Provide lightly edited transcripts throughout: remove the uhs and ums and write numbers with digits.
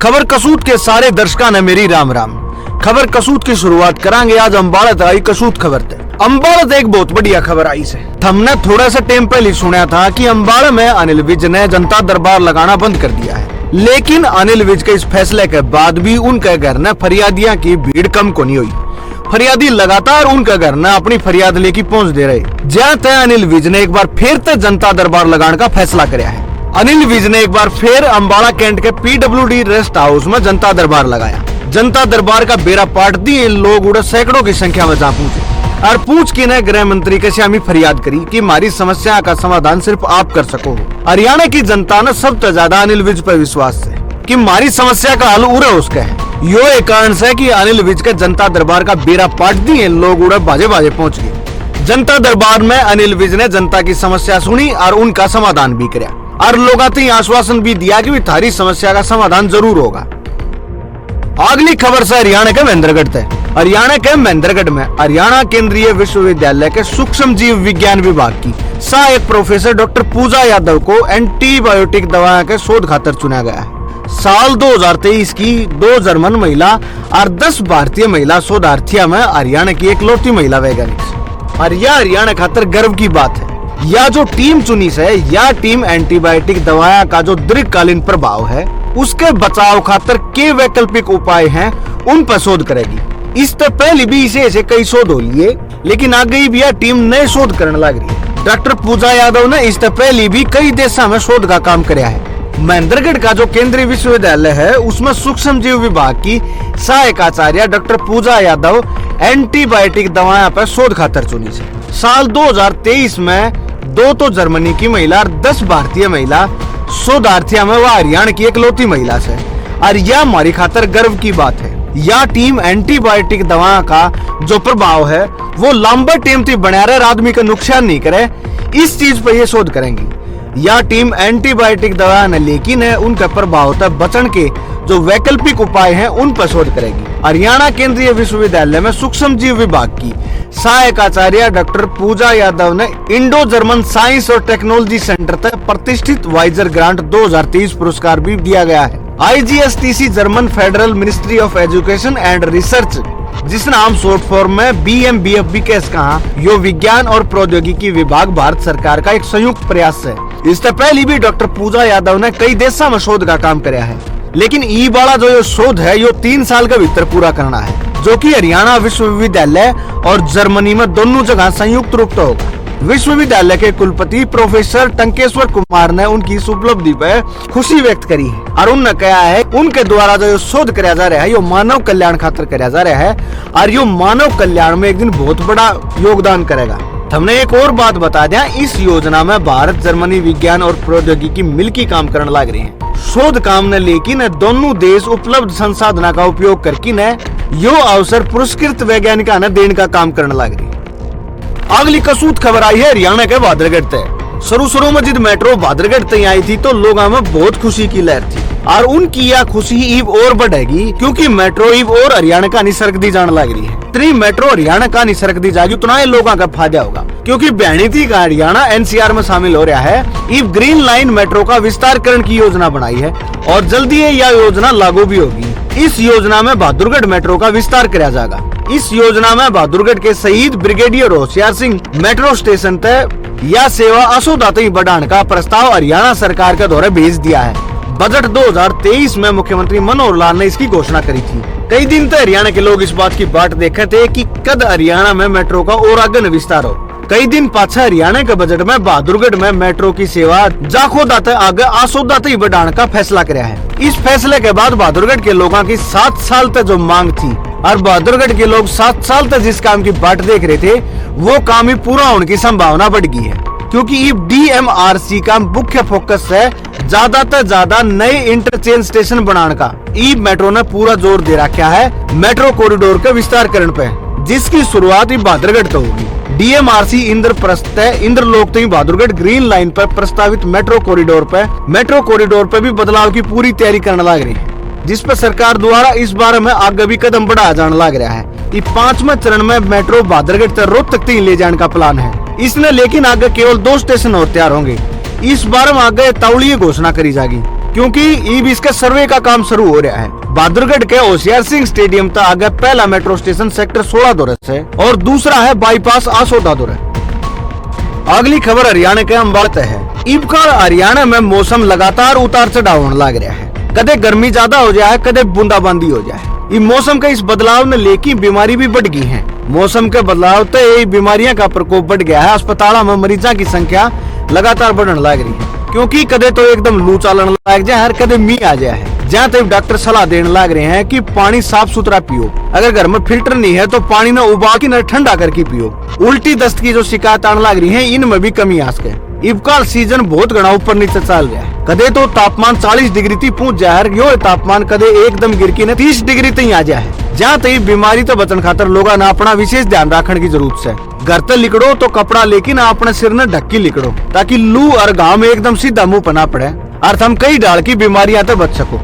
खबर कसूत के सारे दर्शकों ने मेरी राम राम। खबर कसूत की शुरुआत करांगे आज अम्बाड़ा आई कसूत खबर थे। अम्बाड़ा एक बहुत बढ़िया खबर आई से। हमने थोड़ा सा टाइम पहले सुना था कि अम्बाड़ा में अनिल विज ने जनता दरबार लगाना बंद कर दिया है, लेकिन अनिल विज के इस फैसले के बाद भी उनके घर ने फरियादियां की भीड़ कम को नहीं हुई। फरियादी लगातार उनके घर ने अपनी फरियाद लेके पहुंच दे रहे, जहाँ तय अनिल विज ने एक बार फिर से जनता दरबार लगाने का फैसला कराया है। अनिल विज ने एक बार फिर अम्बाड़ा कैंट के PWD रेस्ट हाउस में जनता दरबार लगाया। जनता दरबार का बेड़ा पाट दिए लोग उड़े सैकड़ों की संख्या में जहाँ पहुंचे और पूछ के ने गृह मंत्री के श्यामी फरियाद करी कि हमारी समस्या का समाधान सिर्फ आप कर सको। हरियाणा की जनता ने सबसे ज्यादा अनिल विज पर विश्वास है कि हमारी समस्या का हल उड़े उसका है। यो एक कारण से कि अनिल विज के जनता दरबार का बेड़ा पाट दिए लोग उड़े बाजे बाजे पहुंच गए। जनता दरबार में अनिल विज ने जनता की समस्या सुनी और उनका समाधान भी कराया और लोगों को आश्वासन भी दिया कि थारी समस्या का समाधान जरूर होगा। अगली खबर से हरियाणा के महेंद्रगढ़ से। हरियाणा के महेंद्रगढ़ में हरियाणा केंद्रीय विश्वविद्यालय के सूक्ष्म जीव विज्ञान विभाग की सहायक प्रोफेसर डॉक्टर पूजा यादव को एंटीबायोटिक दवा के शोध खातर चुना गया है। साल 2023 की 2 जर्मन महिला और 10 भारतीय महिला शोधार्थियों में हरियाणा की इकलौती महिला वैज्ञानिक और यह हरियाणा खातर गर्व की बात है। यह जो टीम चुनी है, यह टीम एंटीबायोटिक दवाओं का जो दीर्घकालीन प्रभाव है उसके बचाव खातर के वैकल्पिक उपाय हैं उन पर शोध करेगी। इससे पहले भी ऐसे कई शोध हो लिए, लेकिन आगे भी यह टीम नए शोध करने लग रही है। डॉक्टर पूजा यादव ने इससे पहले भी कई देशों में शोध का काम किया है। महेंद्रगढ़ का जो केंद्रीय विश्वविद्यालय है उसमें सूक्ष्म जीव विभाग की सहायक आचार्य डॉक्टर पूजा यादव एंटीबायोटिक दवाओं पर शोध खातर चुनी है। साल 2023 में 2 तो जर्मनी की महिला और 10 भारतीय महिला शोधार्थियों में वह हरियाणा की इकलौती महिला है और यह हमारी खातर गर्व की बात है। यह टीम एंटीबायोटिक दवा का जो प्रभाव है वो लंबा टाइम तक बना रहे, आदमी का नुकसान नहीं करे, इस चीज पर यह शोध करेंगी। यह टीम एंटीबायोटिक दवा न लेकिन है उनका प्रभाव तक बचने के जो वैकल्पिक उपाय हैं उन पर शोध करेगी। हरियाणा केंद्रीय विश्वविद्यालय में सूक्ष्म जीव विभाग की सहायक आचार्य डॉक्टर पूजा यादव ने इंडो जर्मन साइंस और टेक्नोलॉजी सेंटर तक प्रतिष्ठित वाइजर ग्रांट 2023 पुरस्कार भी दिया गया है। IGSTC German federal ministry of education and research, जिस नाम शॉर्ट फॉर्म में BMBF कहा, यो विज्ञान और प्रौद्योगिकी विभाग भारत सरकार का एक संयुक्त प्रयास है। इससे पहले भी डॉक्टर पूजा यादव ने कई देशों में शोध का काम किया है, लेकिन ई वाला जो शोध है यो 3 साल के भीतर पूरा करना है, जो कि हरियाणा विश्वविद्यालय और जर्मनी में दोनों जगह संयुक्त रूप से होगा। विश्वविद्यालय के कुलपति प्रोफेसर टंकेश्वर कुमार ने उनकी इस उपलब्धि पर खुशी व्यक्त करी है और उन्होंने कहा है उनके द्वारा जो शोध किया जा रहा है यो मानव कल्याण खातिर किया जा रहा है और यो मानव कल्याण में एक दिन बहुत बड़ा योगदान करेगा। हमने एक और बात बता दिया, इस योजना में भारत जर्मनी विज्ञान और प्रौद्योगिकी मिलकर काम करने लग रहे हैं। शोध काम ने लेकिन दोनों देश उपलब्ध संसाधन का उपयोग करके न यो अवसर पुरस्कृत वैज्ञानिकों ने देने का काम करने लग रही है। अगली कसूत खबर आई है हरियाणा के भादरगढ़ से। शुरू में जब मेट्रो भादरगढ़ तक आई थी तो लोगों में बहुत खुशी की लहर थी और उनकी यह खुशी इब और बढ़ेगी क्योंकि मेट्रो इब और हरियाणा का निसर्ग दी जाने लग रही है। इतनी मेट्रो हरियाणा का निसर्ग दी जाएगी उतना ही लोगों का फायदा होगा, क्योंकि बैणीती का हरियाणा NCR में शामिल हो रहा है। इब ग्रीन लाइन मेट्रो का विस्तारीकरण की योजना बनाई है और जल्दी यह योजना लागू भी होगी। इस योजना में बहादुरगढ़ मेट्रो का विस्तार किया जाएगा। इस योजना में बहादुरगढ़ के शहीद brigadier Hoshiyar Singh metro station तक यह सेवा असोदात ही बढ़ाने का प्रस्ताव हरियाणा सरकार के द्वारा भेज दिया है। बजट 2023 में मुख्यमंत्री मनोहर लाल ने इसकी घोषणा करी थी। कई दिन तक हरियाणा के लोग इस बात की बाट देखे थे कि कद हरियाणा में मेट्रो का और आगे विस्तार हो। कई दिन पाछा हरियाणा के बजट में बहादुरगढ़ में मेट्रो की सेवा जाखोदात आगे आसोदात ही बढ़ाने का फैसला किया है। इस फैसले के बाद बहादुरगढ़ के लोगों की 7 साल तक जो मांग थी और बहादुरगढ़ के लोग 7 साल तक जिस काम की बाट देख रहे थे वो काम ही पूरा होने की संभावना बढ़ गई है, क्योंकि DMRC का मुख्य फोकस है ज्यादा से ज्यादा नए इंटरचेंज स्टेशन बनाने का। मेट्रो ने पूरा जोर दे रखा है मेट्रो कॉरिडोर के विस्तार करने पे, जिसकी शुरुआत बहादुरगढ़ तो होगी। DMRC इंद्रप्रस्थ इंद्रलोक तो बहादुरगढ़ ग्रीन लाइन पर प्रस्तावित मेट्रो कॉरिडोर पे भी बदलाव की पूरी तैयारी करने लग रही है, जिस पर सरकार द्वारा इस बारे में आगे भी कदम बढ़ाया जाने लग रहा है। 5वें चरण में मेट्रो बहादुरगढ़ से रोहतक तक ले जाने का प्लान है। इसने लेकिन आगे केवल 2 स्टेशन और तैयार होंगे। इस बार में आगे तौलीय घोषणा करी जाएगी, क्योंकि ईब इसके सर्वे का काम शुरू हो रहा है। बहादुरगढ़ के होशियार सिंह स्टेडियम तक आगे पहला मेट्रो स्टेशन सेक्टर 16 दौरे से और दूसरा है बाईपास आसोदा दौरे। अगली खबर हरियाणा के अम्बाड़ा से है। ईब का हरियाणा में मौसम लगातार उतार चढ़ाव होने लग रहा है। कदे गर्मी ज्यादा हो जाए, कदे बूंदाबांदी हो जाए। इस मौसम के इस बदलाव ने लेके बीमारी भी बढ़ गई है। मौसम के बदलाव तो ये बीमारियां का प्रकोप बढ़ गया है। अस्पतालों में मरीजों की संख्या लगातार बढ़ने लग रही है, क्योंकि कदे तो एकदम लू चालन लग जाए, हर कदे मी आ जाए। जहाँ तक डॉक्टर सलाह देने लग रहे हैं कि पानी साफ सुथरा पियो। अगर घर में फिल्टर नहीं है तो पानी न उबाल के न ठंडा करके पियो। उल्टी दस्त की जो शिकायत आने लग रही है, इनमें भी कमी आ सके। इबका सीजन बहुत घना ऊपर नीचे चल रहा है। कदे तो तापमान 40 डिग्री तक पहुंच जाए, यो तापमान कदे एकदम गिर के 30 डिग्री तक आ जाए। जहाँ तक बीमारी तो बचन खातर लोगों ने अपना विशेष ध्यान रखने की जरूरत है। घर तक लिकड़ो तो कपड़ा लेके ना अपने सिर ने ढक के लिकड़ो, ताकि लू और घाम एकदम सीधा मुंह पर ना पड़े और हम कई डाल की बीमारियां तो बच सको।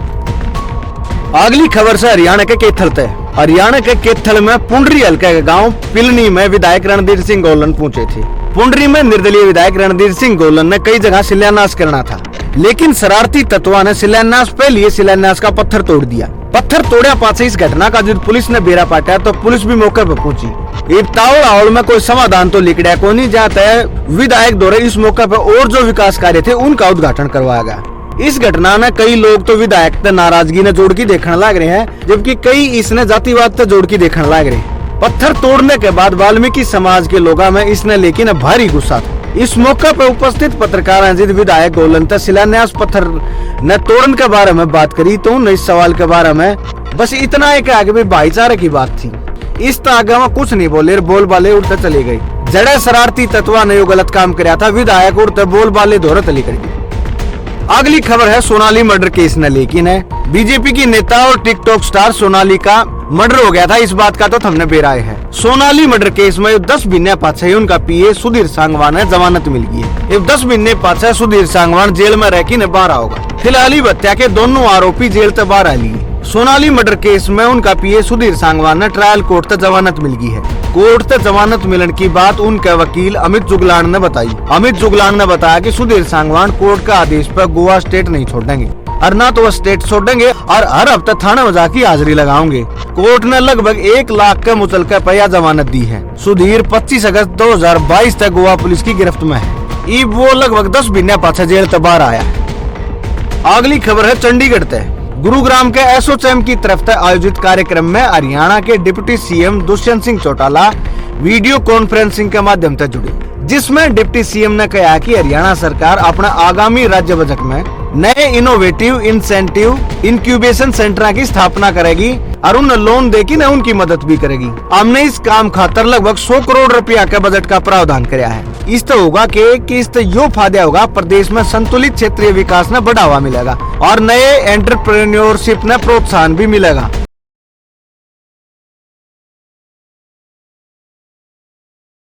अगली खबर से हरियाणा के कैथल से। हरियाणा के कैथल में पुंडरी हल्के के गांव पिलनी में विधायक रणधीर सिंह गोलन पहुंचे थे। पुंडरी में निर्दलीय विधायक रणधीर सिंह गोलन ने कई जगह शिलान्यास करना था, लेकिन शरारती तत्वों ने शिलान्यास पहले शिलान्यास का पत्थर तोड़ दिया। पत्थर तोड़े पाछे इस घटना का जब पुलिस ने बेरा पाटा तो पुलिस भी मौके पर पहुंची। एक तावड़ आवड़ में कोई समाधान तो लिकड़ा को नहीं जाता है। विधायक द्वारा इस मौके पर और जो विकास कार्य थे उनका उद्घाटन करवाया गया। इस घटना में कई लोग तो विधायक से नाराजगी ने जोड़ की देखने लग रहे हैं, जबकि कई इसने जातिवाद से जोड़ की देखने लग रहे हैं। पत्थर तोड़ने के बाद वाल्मीकि समाज के लोगों में इसने लेकिन भारी गुस्सा था। इस मौके पर उपस्थित पत्रकार रंजीत विधायक गोलन तक शिलान्यास पत्थर न तोड़ने के बारे में बात करी तो उन्हें इस सवाल के बारे में बस इतना है कि आगे भाईचारे की बात थी। इस आगे में कुछ नहीं बोले, बोल बाले उड़ते चले गए। जड़े शरारती तत्व ने यो गलत काम कराया था, विधायक उड़ते बोल बाले धोरे चली गई। अगली खबर है सोनाली मर्डर केस ने लेकिन है। बीजेपी की नेता और टिकटॉक स्टार सोनाली का मर्डर हो गया था, इस बात का तो हमने बेराए है। सोनाली मर्डर केस में 10 महीने पाछे उनका पीए सुधीर सांगवान है जमानत मिल गई है। 10 महीने पाछे सुधीर सांगवान जेल में रह के बाहर होगा। फिलहाल हत्या के दोनों आरोपी जेल से बाहर आ लिए। सोनाली मर्डर केस में उनका पीए सुधीर सांगवान ने ट्रायल कोर्ट से जमानत मिल गई है। कोर्ट से जमानत मिलने की बात उनके वकील अमित जुगलान ने बताई। अमित जुगलान ने बताया कि सुधीर सांगवान कोर्ट का आदेश पर गोवा स्टेट नहीं छोड़ेंगे और ना तो वह स्टेट छोड़ेंगे और हर हफ्ते थाने में जाकर हाजिरी लगाओगे। कोर्ट ने लगभग 1 लाख के मुचलका पैया जमानत दी है। सुधीर 25 अगस्त 2022 तक गोवा पुलिस की गिरफ्त में है। इब वो लगभग 10 महीने पाछे जेल से बाहर आया है। अगली खबर है चंडीगढ़ से। गुरुग्राम के एसोचैम की तरफ से आयोजित कार्यक्रम में हरियाणा के deputy CM Dushyant Singh Chautala video conferencing के माध्यम से जुड़े, जिसमें डिप्टी सीएम ने कहा कि हरियाणा सरकार अपना आगामी राज्य बजट में नए इनोवेटिव इंसेंटिव इंक्यूबेशन सेंटर की स्थापना करेगी और उन्हें लोन देगी न उनकी मदद भी करेगी। हमने इस काम खातर लगभग 100 करोड़ रुपया के बजट का प्रावधान किया है। इससे होगा कि इससे यो फायदा होगा, प्रदेश में संतुलित क्षेत्रीय विकास में बढ़ावा मिलेगा और नए एंटरप्रेन्योरशिप ने प्रोत्साहन भी मिलेगा।